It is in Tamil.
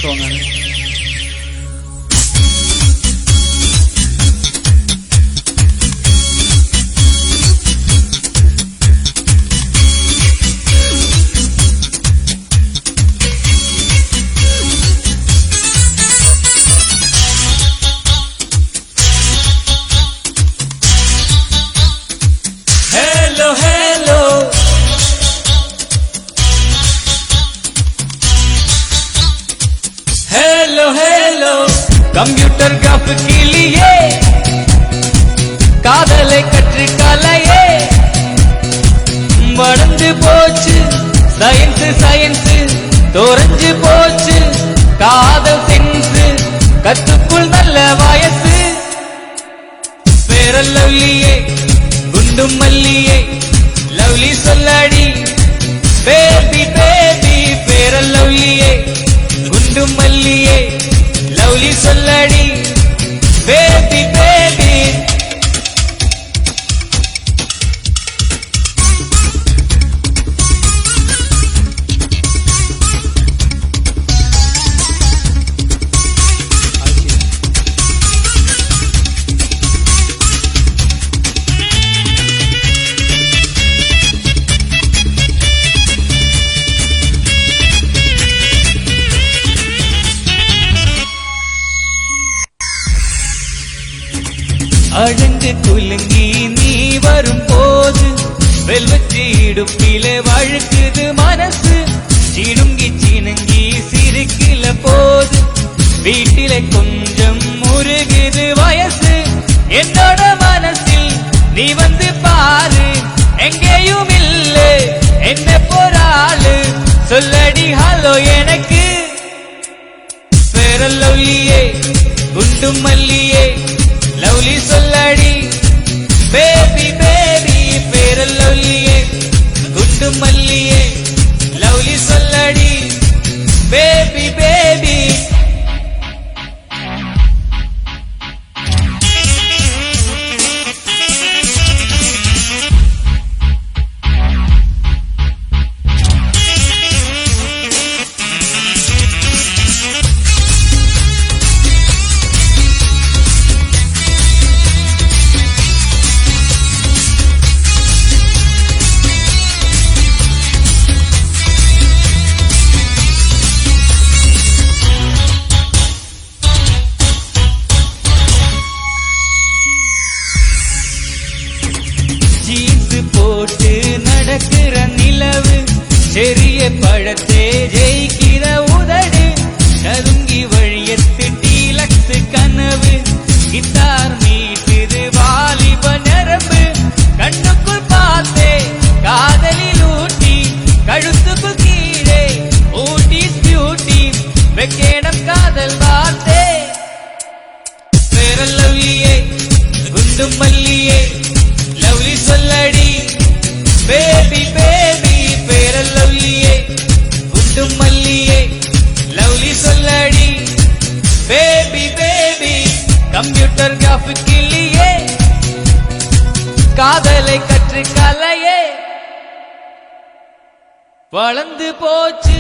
song ആണ്. கம்ப்யூட்டர் கிராஃபிக் இல்லையே காதலை கற்று கலையே வளர்ந்து போச்சு சயின்ஸ் சயின்ஸ் தோரஞ்சு போச்சு காதல் சென்ஸ் கத்துக்குள் நல்ல வயசு பேரல் லவ்லியே குண்டும் மல்லியே லவ்லி சொல்லடி பேபி பேபி பேரல் லவ்லியே குண்டும் மல்லியே லவ்லி சொல்லடி பேபி பேபி அழகு குலுங்கி நீ வரும் போது வெல்வெற்றி இடுப்பிலே வழுக்குது மனசு சிடுங்கி சினுங்கி சிரிக்கல போது வீட்டிலே கொஞ்சம் முருகுது வயசு என்னோட மனசில் நீ வந்து பாரு எங்கேயும் இல்லை என்ன போராளு சொல்லடி ஹலோ எனக்கு பேரல் லவ்லியே குண்டும் மல்லியே லவ்லி சொல்லடி பேபி பேபி பேரல் லவ்லியே குண்டு மல்லியே லவ்லி சொல்லடி பேபி பேபி போட்டு நடக்கிற நிலவு செறிய பழத்தே ஜெயிக்கிற உதடு கருங்கி வழியத்து டீலக்ஸ் கனவு கிட்டார் மீட்டுது வாலிப நரம்பு கண்ணுக்குள் பார்த்தே காதலில் ஊட்டி கழுத்துக்குள் கீழே ஊட்டி பியூட்டி வெக்கேடம் காதல் வார்த்தே பேரல் லவ்லியே குண்டும் மல்லியே லவ்லி சொல்லடி பேபி பேபி பேரல் லவ்லியே குண்டும் மல்லியே லவ்லி சொல்லடி பேபி பேபி கம்ப்யூட்டர் கிராஃபிக் இல்லையே காதலை கற்று கலையே வளர்ந்து போச்சு